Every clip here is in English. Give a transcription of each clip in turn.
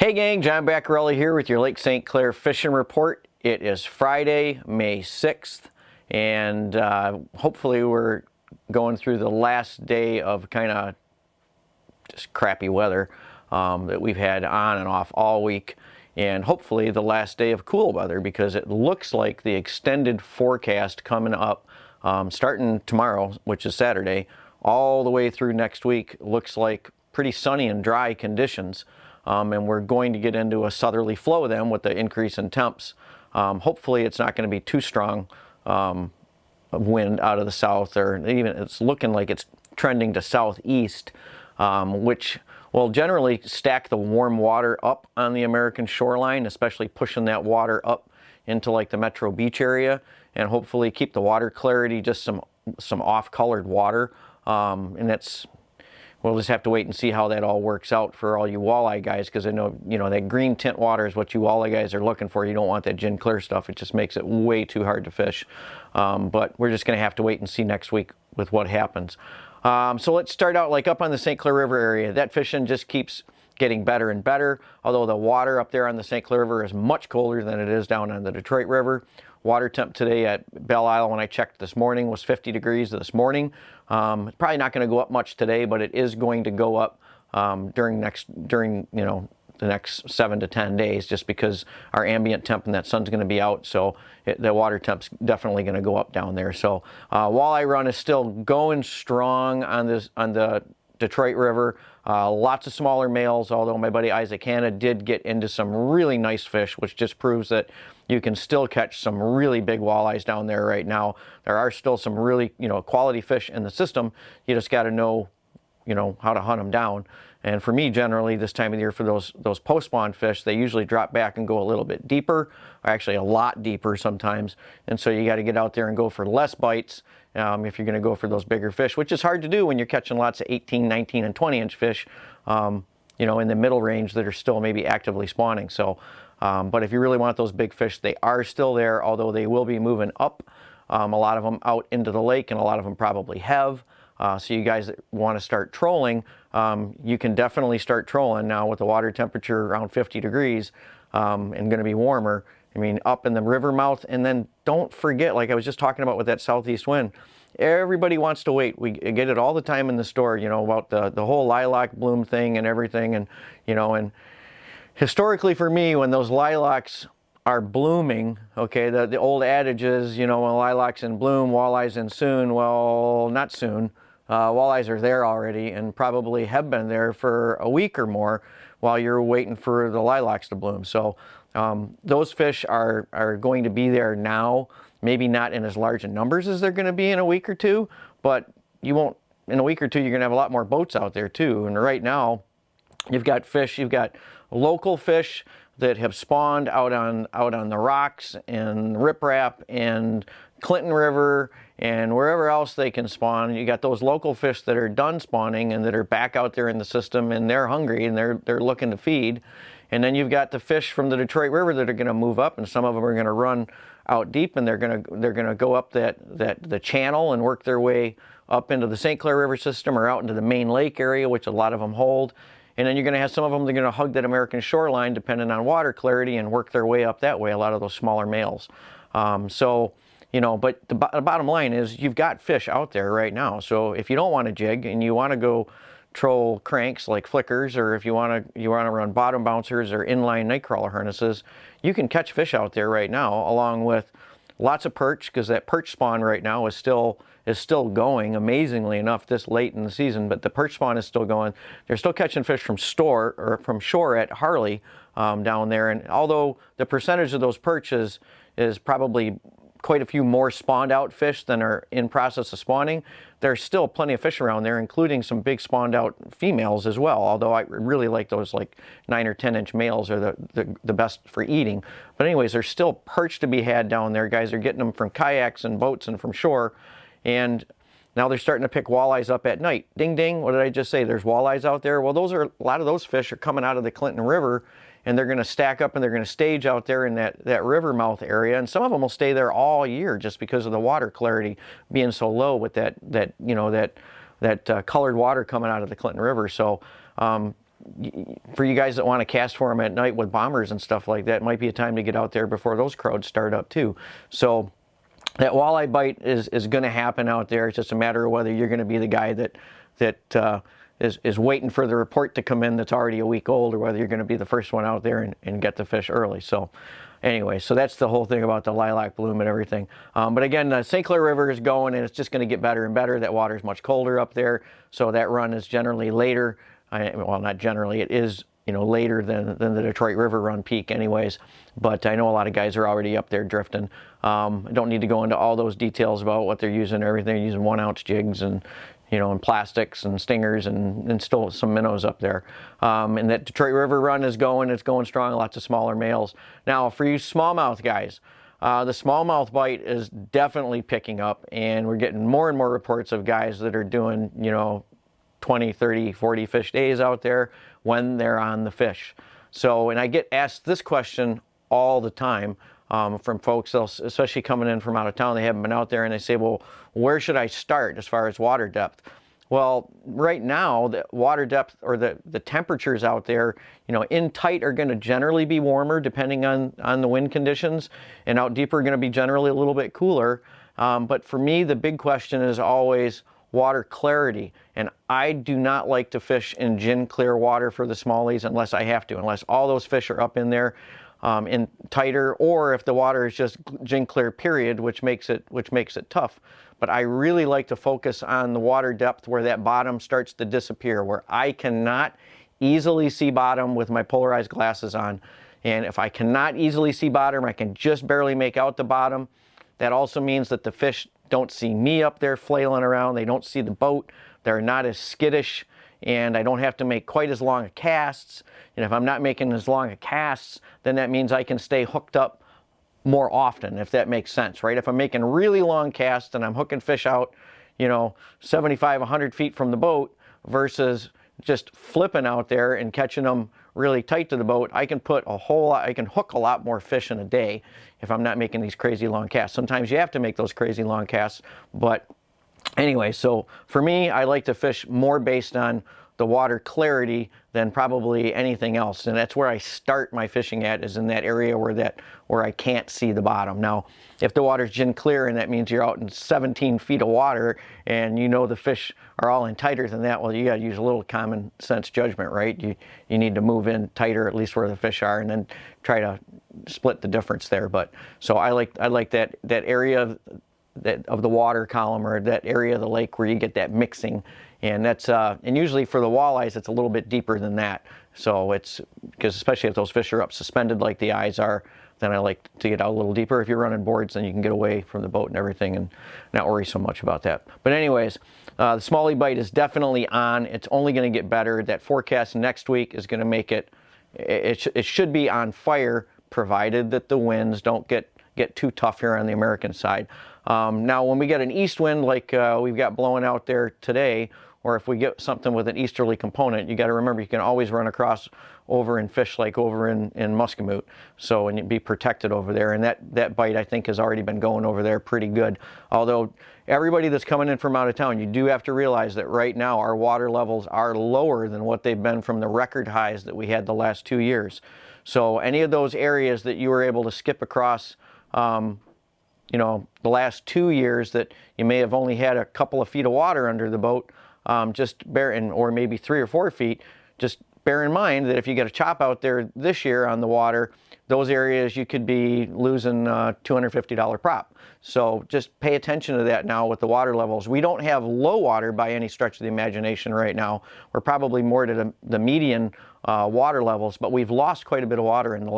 Hey gang, John Bacarella here with your Lake St. Clair fishing report. It is Friday, May 6th, and hopefully we're going through the last day of kind of just crappy weather that we've had on and off all week, and hopefully the last day of cool weather, because it looks like the extended forecast coming up starting tomorrow, which is Saturday, all the way through next week looks like pretty sunny and dry conditions. And we're going to get into a southerly flow then with the increase in temps. Hopefully it's not going to be too strong wind out of the south, or even it's looking like it's trending to southeast, which will generally stack the warm water up on the American shoreline, especially pushing that water up into like the Metro Beach area, and hopefully keep the water clarity, just some off-colored water, and that's. We'll just have to wait and see how that all works out for all you walleye guys, because I know, that green tint water is what you walleye guys are looking for. You don't want that gin clear stuff. It just makes it way too hard to fish. But we're just going to have to wait and see next week with what happens. So let's start out like up on the St. Clair River area. That fishing just keeps getting better and better, although the water up there on the St. Clair River is much colder than it is down on the Detroit River. Water temp today at Belle Isle, when I checked this morning, was 50 degrees this morning. It's probably not going to go up much today, but it is going to go up during the next 7 to 10 days, just because our ambient temp and that sun's going to be out, so the water temp's definitely going to go up down there. So walleye run is still going strong on the Detroit River. Lots of smaller males, although my buddy Isaac Hanna did get into some really nice fish, which just proves that you can still catch some really big walleyes down there right now. There are still some really, quality fish in the system. You just got to know, how to hunt them down. And for me, generally, this time of the year, for those post-spawn fish, they usually drop back and go a little bit deeper, or actually a lot deeper sometimes. And so you got to get out there and go for less bites if you're going to go for those bigger fish, which is hard to do when you're catching lots of 18, 19, and 20-inch fish, in the middle range that are still maybe actively spawning. So, but if you really want those big fish, they are still there, although they will be moving up. A lot of them out into the lake, and a lot of them probably have. So you guys that want to start trolling, you can definitely start trolling now with the water temperature around 50 degrees and going to be warmer. I mean, up in the river mouth. And then don't forget, like I was just talking about with that southeast wind, everybody wants to wait. We get it all the time in the store, about the whole lilac bloom thing and everything. And, and historically for me, when those lilacs are blooming, okay, the old adage is, when lilacs in bloom, walleyes in soon. Well, not soon. Walleyes are there already, and probably have been there for a week or more while you're waiting for the lilacs to bloom. So those fish are going to be there now, maybe not in as large in numbers as they're going to be in a week or two, but in a week or two, you're going to have a lot more boats out there too. And right now, you've got local fish that have spawned out on the rocks and riprap and Clinton River and wherever else they can spawn. You got those local fish that are done spawning and that are back out there in the system, and they're hungry and they're looking to feed. And then you've got the fish from the Detroit River that are going to move up, and some of them are going to run out deep, and they're going to go up the channel and work their way up into the St. Clair River system or out into the main lake area, which a lot of them hold. And then you're going to have some of them that are going to hug that American shoreline depending on water clarity and work their way up that way, a lot of those smaller males. But the bottom line is you've got fish out there right now. So if you don't want to jig and you want to go troll cranks like flickers, or if you want to run bottom bouncers or inline nightcrawler harnesses, you can catch fish out there right now, along with lots of perch, because that perch spawn right now is still going, amazingly enough, this late in the season. But the perch spawn is still going. They're still catching fish from shore at Harley down there. And although the percentage of those perches is probably quite a few more spawned out fish than are in process of spawning, there's still plenty of fish around there, including some big spawned out females as well. Although I really like those like 9 or 10-inch males are the best for eating. But anyways, there's still perch to be had down there. Guys are getting them from kayaks and boats and from shore. And now they're starting to pick walleyes up at night. Ding, ding, what did I just say? There's walleyes out there. Well, a lot of those fish are coming out of the Clinton River, and they're going to stack up and they're going to stage out there in that river mouth area. And some of them will stay there all year just because of the water clarity being so low with that colored water coming out of the Clinton River. So for you guys that want to cast for them at night with bombers and stuff like that, might be a time to get out there before those crowds start up too. So that walleye bite is going to happen out there. It's just a matter of whether you're going to be the guy that is waiting for the report to come in that's already a week old, or whether you're going to be the first one out there and get the fish early. So anyway, so that's the whole thing about the lilac bloom and everything. But again, the St. Clair River is going, and it's just going to get better and better. That water is much colder up there, so that run is generally later. Well, not generally, it is, you know, later than the Detroit River run peak anyways. But I know a lot of guys are already up there drifting. I don't need to go into all those details about what they're using and everything. They're using 1-ounce jigs and, you know, and plastics and stingers and still some minnows up there. And that Detroit River run is going, it's going strong, lots of smaller males. Now, for you smallmouth guys, the smallmouth bite is definitely picking up, and we're getting more and more reports of guys that are doing, you know, 20, 30, 40 fish days out there when they're on the fish. So, and I get asked this question all the time from folks, especially coming in from out of town. They haven't been out there, and they say, well, where should I start as far as water depth? Well, right now, the water depth, or the temperatures out there, you know, in tight are going to generally be warmer depending on the wind conditions, and out deeper are going to be generally a little bit cooler. But for me, the big question is always water clarity, and I do not like to fish in gin clear water for the smallies unless I have to, unless all those fish are up in there in tighter, or if the water is just gin clear period, which makes it tough. But I really like to focus on the water depth where that bottom starts to disappear, where I cannot easily see bottom with my polarized glasses on. And if I cannot easily see bottom, I can just barely make out the bottom. That also means that the fish don't see me up there flailing around. They don't see the boat. They're not as skittish, and I don't have to make quite as long casts. And if I'm not making as long casts, then that means I can stay hooked up more often, if that makes sense, right? If I'm making really long casts and I'm hooking fish out, you know, 75, 100 feet from the boat versus just flipping out there and catching them really tight to the boat, I can hook a lot more fish in a day if I'm not making these crazy long casts. Sometimes you have to make those crazy long casts, but anyway, so for me, I like to fish more based on the water clarity than probably anything else, and that's where I start my fishing at, is in that area where I can't see the bottom. Now, if the water's gin clear and that means you're out in 17 feet of water and you know the fish are all in tighter than that, well, you got to use a little common sense judgment, right? You need to move in tighter, at least where the fish are, and then try to split the difference there. But so I like that area of the water column, or that area of the lake where you get that mixing. And that's and usually for the walleyes, it's a little bit deeper than that. So it's because, especially if those fish are up suspended like the eyes are, then I like to get out a little deeper. If you're running boards, then you can get away from the boat and everything and not worry so much about that. But anyways, the smallie bite is definitely on. It's only going to get better. That forecast next week is going to make it should be on fire, provided that the winds don't get too tough here on the American side. Now, when we get an east wind like we've got blowing out there today, or if we get something with an easterly component, you got to remember you can always run across over and fish like over in Muscatine, so, and be protected over there. And that bite, I think, has already been going over there pretty good. Although everybody that's coming in from out of town, you do have to realize that right now our water levels are lower than what they've been from the record highs that we had the last 2 years. So any of those areas that you were able to skip across, you know, the last 2 years that you may have only had a couple of feet of water under the boat, or maybe 3 or 4 feet, just bear in mind that if you get a chop out there this year on the water, those areas you could be losing $250 prop. So just pay attention to that now with the water levels. We don't have low water by any stretch of the imagination right now. We're probably more to the median water levels, but we've lost quite a bit of water in the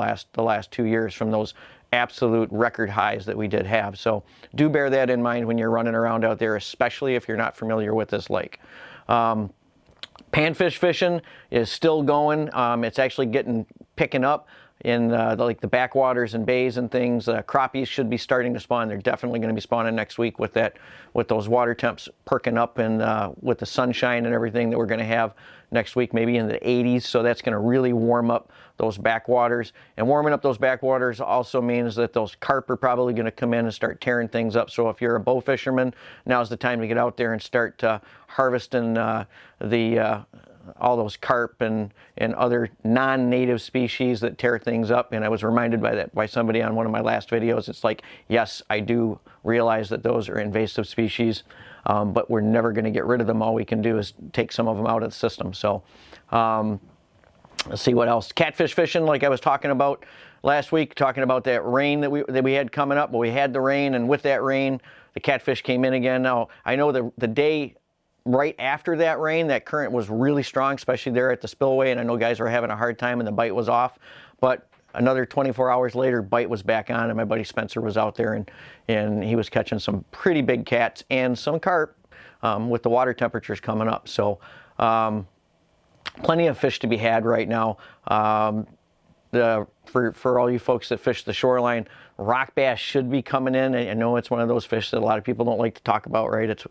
last 2 years from those absolute record highs that we did have. So do bear that in mind when you're running around out there, especially if you're not familiar with this lake. Panfish fishing is still going. It's actually picking up in like the backwaters and bays and things. Crappies should be starting to spawn. They're definitely going to be spawning next week with those water temps perking up, and with the sunshine and everything that we're going to have next week, maybe in the 80s. So that's going to really warm up those backwaters. And warming up those backwaters also means that those carp are probably going to come in and start tearing things up. So if you're a bow fisherman, now's the time to get out there and start harvesting the all those carp and other non-native species that tear things up. And I was reminded by somebody on one of my last videos. It's like, yes, I do realize that those are invasive species, but we're never going to get rid of them. All we can do is take some of them out of the system. So let's see what else. Catfish fishing, like I was talking about last week, talking about that rain that we had coming up. But we had the rain, and with that rain, the catfish came in again. Now, I know the day right after that rain, that current was really strong, especially there at the spillway, and I know guys were having a hard time and the bite was off. But another 24 hours later, bite was back on, and my buddy Spencer was out there, and he was catching some pretty big cats and some carp with the water temperatures coming up. So plenty of fish to be had right now. For all you folks that fish the shoreline, rock bass should be coming in. I know it's one of those fish that a lot of people don't like to talk about, right? It's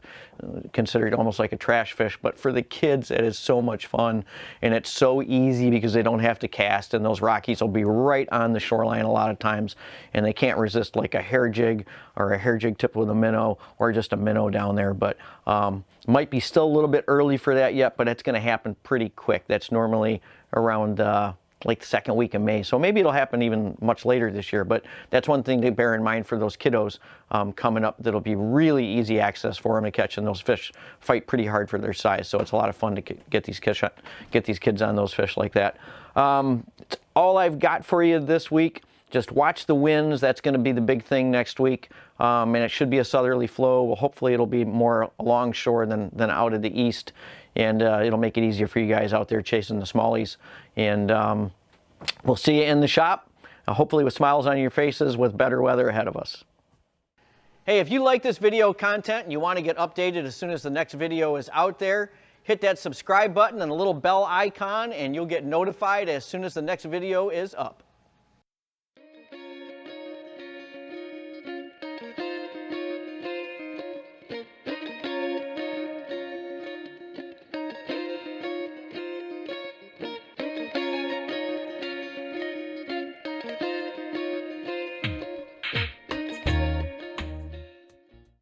considered almost like a trash fish, but for the kids, it is so much fun, and it's so easy because they don't have to cast, and those rockies will be right on the shoreline a lot of times, and they can't resist like a hair jig or a hair jig tip with a minnow or just a minnow down there. But might be still a little bit early for that yet, but it's going to happen pretty quick. That's normally around like the second week of May. So maybe it'll happen even much later this year, but that's one thing to bear in mind for those kiddos coming up. That'll be really easy access for them to catch, and those fish fight pretty hard for their size. So it's a lot of fun to get these kids on those fish like that. It's all I've got for you this week. Just watch the winds. That's going to be the big thing next week. And it should be a southerly flow. Well, hopefully it'll be more along shore than out of the east. And it'll make it easier for you guys out there chasing the smallies. And we'll see you in the shop, hopefully with smiles on your faces with better weather ahead of us. Hey, if you like this video content and you want to get updated as soon as the next video is out there, hit that subscribe button and the little bell icon, and you'll get notified as soon as the next video is up.